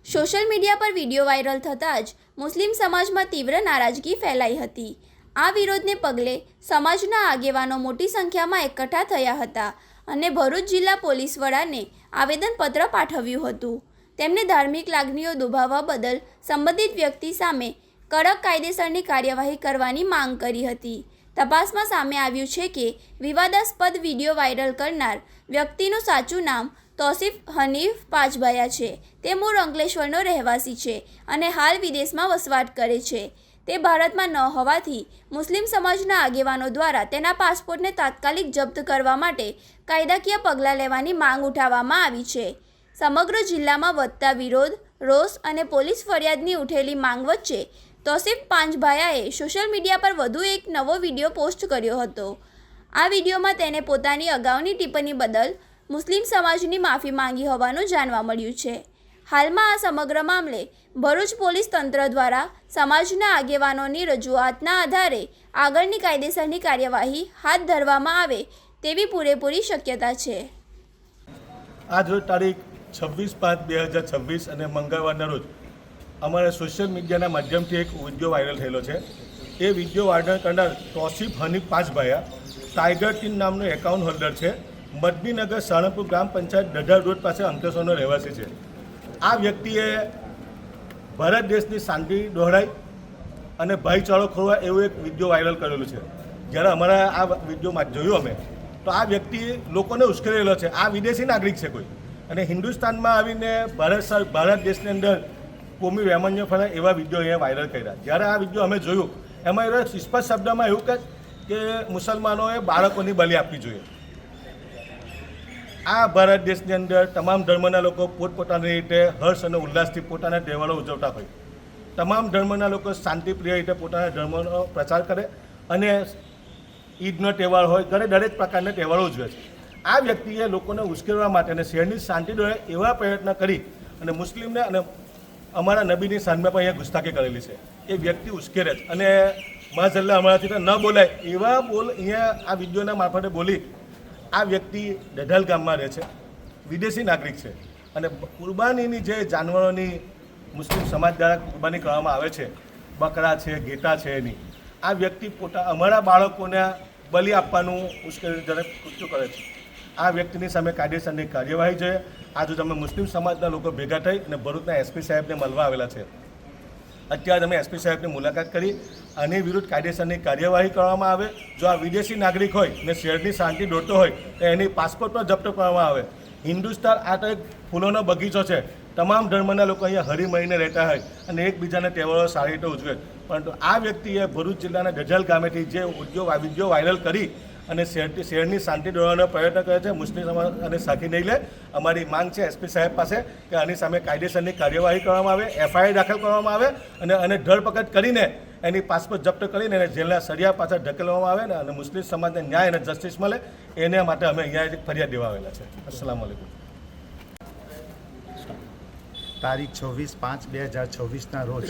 Social media પર video viral થતાં જ મુસ્લિમ સમાજમાં તીવ્ર નારાજગી ફેલાઈ હતી। આ વિરોધને પગલે સમાજના આગેવાનો મોટી સંખ્યામાં એકઠા થયા હતા અને ભરૂચ જિલ્લા પોલીસ વડાને આવેદનપત્ર પાઠવ્યું હતું। તેમણે ધાર્મિક લાગણીઓ દુભાવવા બદલ સંબંધિત વ્યક્તિ સામે કડક કાયદેસરની કાર્યવાહી કરવાની માંગ કરી હતી। તપાસમાં સામે આવ્યું છે કે વિવાદાસ્પદ વિડીયો વાયરલ કરનાર વ્યક્તિનું સાચું નામ તોસીફ હનીફ પાચભાયા છે। તે મૂળ અંકલેશ્વરનો રહેવાસી છે અને હાલ વિદેશમાં વસવાટ કરે છે। તે ભારતમાં ન હોવાથી મુસ્લિમ સમાજના આગેવાનો દ્વારા તેના પાસપોર્ટને તાત્કાલિક જપ્ત કરવા માટે કાયદાકીય પગલાં લેવાની માંગ ઉઠાવવામાં આવી છે। સમગ્ર જિલ્લામાં વધતા વિરોધ, રોષ અને પોલીસ ફરિયાદની ઉઠેલી માંગ વચ્ચે તોસીફ પાંચભાયાએ સોશિયલ મીડિયા પર વધુ એક નવો વિડીયો પોસ્ટ કર્યો હતો। આ વિડીયોમાં તેને પોતાની અગાઉની ટિપ્પણી બદલ મુસ્લિમ સમાજની માફી માંગી હોવાનું જાણવા મળ્યું છે। હાલમાં આ સમગ્ર મામલે ભરૂચ પોલીસ તંત્ર દ્વારા સમાજના આગેવાનોની રજૂઆતના આધારે આગળની કાયદેસરની કાર્યવાહી હાથ ધરવામાં આવે તેવી પૂરેપૂરી શક્યતા છે। આજ રોજ તારીખ 26/5/2026 અને મંગળવારના રોજ અમારા સોશિયલ મીડિયાના માધ્યમથી એક વિડીયો વાયરલ થયેલો છે। એ વિડીયો વાયરલ કરનાર તોસીફ હનીફ પાચભાયા ટાઈગર ટીમ નામનો એકાઉન્ટ હોલ્ડર છે। મદનીનગર સાળંગપુર ગ્રામ પંચાયત ડઢા રોડ પાસે અંકલેશ્વરનો રહેવાસી છે। આ વ્યક્તિએ ભારત દેશની શાંતિ દોહરાઈ અને ભાઈચારો ખોરવા એવું એક વિડીયો વાયરલ કરેલું છે। જ્યારે અમારા આ વિડીયોમાં જોયું અમે તો આ વ્યક્તિ લોકોને ઉશ્કેરેલો છે। આ વિદેશી નાગરિક છે કોઈ, અને હિન્દુસ્તાનમાં આવીને ભારત દેશની અંદર કોમી વૈમનસ્ય ફેલાય એવા વિડીયો અહીંયા વાયરલ કર્યા। જ્યારે આ વિડીયો અમે જોયું એમાં એ સ્પષ્ટ શબ્દમાં એવું કે મુસલમાનોએ બાળકોની બલિ આપવી જોઈએ। આ ભારત દેશની અંદર તમામ ધર્મના લોકો પોતપોતાની રીતે હર્ષ અને ઉલ્લાસથી પોતાના તહેવારો ઉજવતા હોય। તમામ ધર્મના લોકો શાંતિપ્રિય રીતે પોતાના ધર્મનો પ્રચાર કરે અને ઈદનો તહેવાર હોય દરેક પ્રકારના તહેવારો ઉજવે છે। આ વ્યક્તિએ લોકોને ઉશ્કેરવા માટે અને શહેરની શાંતિ દોરે એવા પ્રયત્ન કરી અને મુસ્લિમને અને અમારા નબીની સામે પણ અહીંયા ગુસ્તાખી કરેલી છે। એ વ્યક્તિ ઉશ્કેરે છે અને માઝલ્લા અમારાથી તો ન બોલાય એવા બોલ અહીંયા આ વિડીયોના મારફતે બોલી આ વ્યક્તિ ડઢાલ ગામમાં રહે છે, વિદેશી નાગરિક છે અને કુરબાનીની જે જાનવરોની મુસ્લિમ સમાજ દ્વારા કુરબાની કરવામાં આવે છે, બકરા છે, ઘેટા છે, એની આ વ્યક્તિ અમારા બાળકોને બલિ આપવાનું ઉશ્કેરણીજનક કૃત્ય કરે છે। આ વ્યક્તિની સામે કાયદેસરની કાર્યવાહી જોઈએ। આજે અમે મુસ્લિમ સમાજના લોકો ભેગા થઈ અને ભરૂચના એસપી સાહેબને મળવા આવેલા છે। અત્યારે અમે એસપી સાહેબની મુલાકાત કરી આની વિરુદ્ધ કાયદેસરની કાર્યવાહી કરવામાં આવે। જો આ વિદેશી નાગરિક હોય ને શહેરની શાંતિ દોરતો હોય તો એની પાસપોર્ટ પર જપ્ત કરવામાં આવે। હિન્દુસ્તાન આ તો એક ફૂલોનો બગીચો છે। તમામ ધર્મના લોકો અહીંયા હળી મળીને રહેતા હોય અને એકબીજાના તહેવારો સારી રીતે ઉજવે, પરંતુ આ વ્યક્તિએ ભરૂચ જિલ્લાના ડઢાલ ગામેથી જે વિડીયો વાયરલ કરી અને શહેરની શાંતિ દોરવાનો પ્રયત્ન કરે છે। મુસ્લિમ સમાજ અને સાખી નહીં લે। અમારી માંગ છે એસપી સાહેબ પાસે કે આની સામે કાયદેસરની કાર્યવાહી કરવામાં આવે, એફઆઈઆર દાખલ કરવામાં આવે અને ધરપકડ કરીને એની પાસપોર્ટ જપ્ત કરીને એને જેલના સળિયા પાછળ ધકેલવામાં આવે ને અને મુસ્લિમ સમાજને ન્યાય અને જસ્ટિસ મળે એને માટે અમે અહીંયા એક ફરિયાદ દેવા આવેલા છે। અસ્સલામ વાલેકુમ। તારીખ 26/5/2026ના રોજ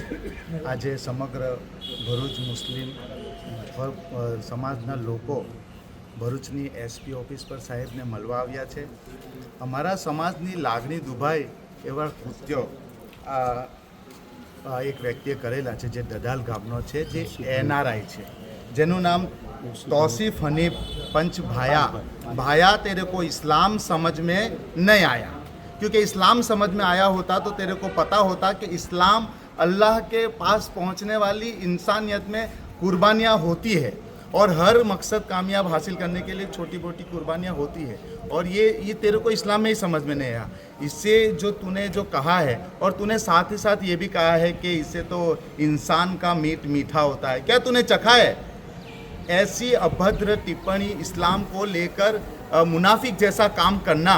આજે સમગ્ર ભરૂચ મુસ્લિમ સમાજના લોકો ભરૂચની એસપી ઓફિસ પર સાહેબને મળવા આવ્યા છે। અમારા સમાજની લાગણી દુભાઈ એવા કૃત્યો એક વ્યક્તિએ કરેલા છે જે ડઢાલ ગામનો છે, જે એનઆરઆઈ છે, જેનું નામ तौसीफ हनीफ पंचभाया। भाया तेरे को इस्लाम समझ में नहीं आया, क्योंकि इस्लाम समझ में आया होता तो तेरे को पता होता कि इस्लाम अल्लाह के पास पहुंचने वाली इंसानियत में कुर्बानियाँ होती है और हर मकसद कामयाब हासिल करने के लिए छोटी मोटी कुर्बानियाँ होती है, और ये तेरे को इस्लाम में ही समझ में नहीं आया। इससे जो तूने जो कहा है और तूने साथ ही साथ ये भी कहा है कि इससे तो इंसान का मीट मीठा होता है, क्या तूने चखा है? ऐसी अभद्र टिप्पणी इस्लाम को लेकर मुनाफिक जैसा काम करना,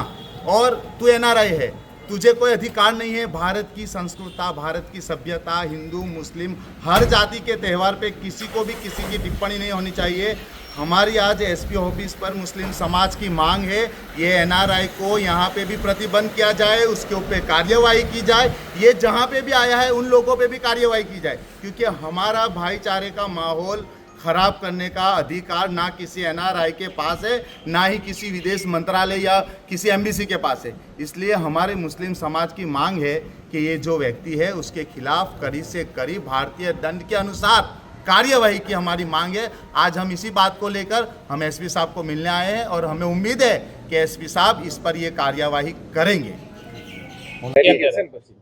और तू एनआरआई है, तुझे कोई अधिकार नहीं है भारत की संस्कृति, भारत की सभ्यता, हिंदू मुस्लिम हर जाति के त्यौहार पे किसी को भी किसी की टिप्पणी नहीं होनी चाहिए। हमारी आज एसपी ऑफिस पर मुस्लिम समाज की मांग है, ये एनआरआई को यहाँ पे भी प्रतिबंध किया जाए, उसके ऊपर कार्यवाही की जाए, ये जहाँ पे भी आया है उन लोगों पे भी कार्यवाही की जाए, क्योंकि हमारा भाईचारे का माहौल खराब करने का अधिकार ना किसी एनआरआई के पास है, ना ही किसी विदेश मंत्रालय या किसी एम्बेसी के पास है। इसलिए हमारे मुस्लिम समाज की मांग है कि ये जो व्यक्ति है उसके खिलाफ कड़ी से कड़ी भारतीय दंड के अनुसार कार्यवाही की हमारी मांग है। आज हम इसी बात को लेकर हम एसपी साहब को मिलने आए हैं और हमें उम्मीद है कि एसपी साहब इस पर ये कार्यवाही करेंगे।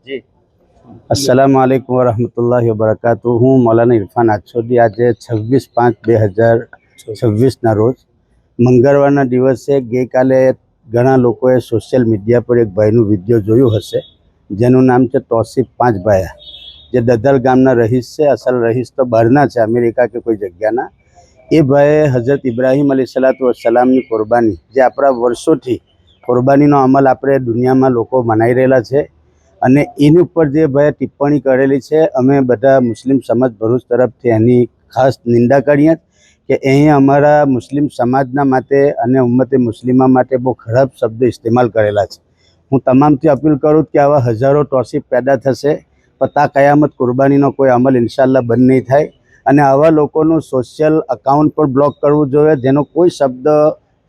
जी अस्सलाम वालेकुम वरहमतुल्लाहि वबरकातुहू। હું મૌલાના ઇરફાન આછોડી આજે 26/5/2026ના રોજ મંગળવારના દિવસે ગઈકાલે ઘણા લોકોએ સોશિયલ મીડિયા પર એક ભાઈનું વિડીયો જોયું હશે જેનું નામ છે તોસીફ પાંચભાયા, જે દદલ ગામના રહીશ છે। અસલ રહીશ તો બહારના છે, અમેરિકા કે કોઈ જગ્યાના। એ ભાઈએ હઝરત ઇબ્રાહીમ અલૈહિસ્સલાતુ વસ્સલામની કુરબાની, જે આપણા વર્ષોથી કુરબાનીનો અમલ આપણે દુનિયામાં લોકો મનાઈ રહેલા છે, અને એની ઉપર જે ભાઈએ ટિપ્પણી કરેલી છે, અમે બધા મુસ્લિમ સમાજ ભરૂચ તરફથી એની ખાસ નિંદા કરીએ કે અહીં અમારા મુસ્લિમ સમાજના માટે અને ઉમ્મતે મુસ્લિમા માટે બહુ ખરાબ શબ્દ ઇસ્તેમાલ કરેલા છે। હું તમામથી અપીલ કરું કે આવા હજારો તોસીફ પેદા થશે, પણ તા કયામત કુરબાનીનો કોઈ અમલ ઇન્શાલ્લાહ બંધ નહીં થાય, અને આવા લોકોનું સોશિયલ અકાઉન્ટ પર બ્લોક કરવું જોઈએ, જેનો કોઈ શબ્દ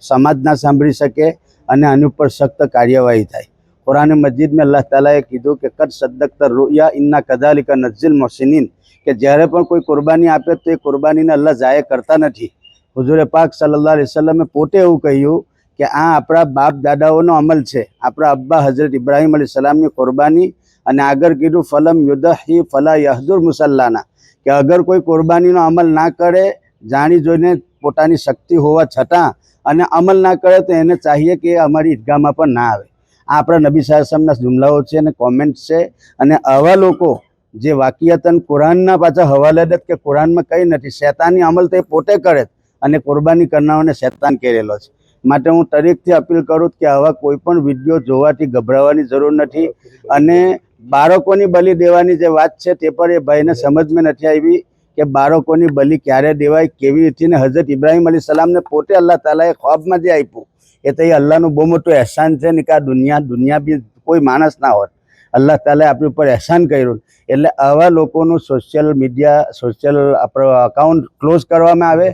સમાજ ના સાંભળી શકે અને આની ઉપર સખ્ત કાર્યવાહી થાય। कुरान मजीद में अल्लाह तालाए कीधुं कि कद सद्दक़्ता रुया इन्ना कज़ालिका नज़्ज़िल मुहसिनीन, कि જ્યારે પણ કોઈ કુરબાની આપે તો એ કુરબાનીને અલ્લાહ ઝાય કરતા નથી। હુઝુર પાક સલ્લલ્લાહુ અલૈહિ વસલ્લમે પોતે એવું કહ્યું કે આ આપણા બાપ દાદાઓનો અમલ છે, આપણા અબ્બા હઝરત ઇબ્રાહીમ અલૈહિસ્સલામની કુરબાની, અને આગળ કીધું ફલમ યુદહી ફલા યહદુર મુસલ્લાના, કે અગર કોઈ કુરબાનીનો અમલ ના કરે, જાણી જોઈને પોતાની શક્તિ હોવા છતાં અને અમલ ના કરે, તો એને ચાહીએ કે અમારી ઈદગાહમાં પણ ના આવે। આ આપણા નબી સાહેબના જુમલાઓ છે અને કોમેન્ટ્સ છે, અને આવા લોકો જે વાકિયતન કુરાનના પાછા હવાલેદત કે કુરાનમાં કંઈ નથી, શૈતાની અમલ તો એ પોતે કરે અને કુરબાની કરનારને શૈતાન કહેલો છે। માટે હું તરીકથી અપીલ કરું કે આવા કોઈ પણ વિડીયો જોવાથી ગભરાવાની જરૂર નથી, અને બાળકોની બલિ દેવાની જે વાત છે તે પર એ ભાઈને સમજમાં નથી આવી કે બાળકોની બલિ ક્યારે દેવાય, કેવી રીતે। ને હઝરત ઇબ્રાહીમ અલૈહિસ્સલામને પોતે અલ્લાહ તાલાએ ખ્વાબમાં જે આપ્યું એ તો એ અલ્લાહનું બહુ મોટું અહેસાન છે ને, કે આ દુનિયા બી કોઈ માણસ ના હોત, અલ્લાહ તાલાએ આપણી ઉપર અહેસાન કર્યું। એટલે આવા લોકોનું સોશિયલ મીડિયા, સોશિયલ આપણો અકાઉન્ટ ક્લોઝ કરવામાં આવે,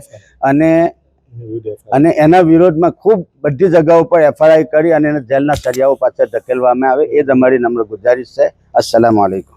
અને એના વિરોધમાં ખૂબ બધી જગાઓ પર એફઆઈઆર કરી અને એને જેલના સળિયાઓ પાછળ ધકેલવામાં આવે, એ જ અમારી નમ્ર ગુજારિશ છે। અસ્સલામુ અલૈકુમ।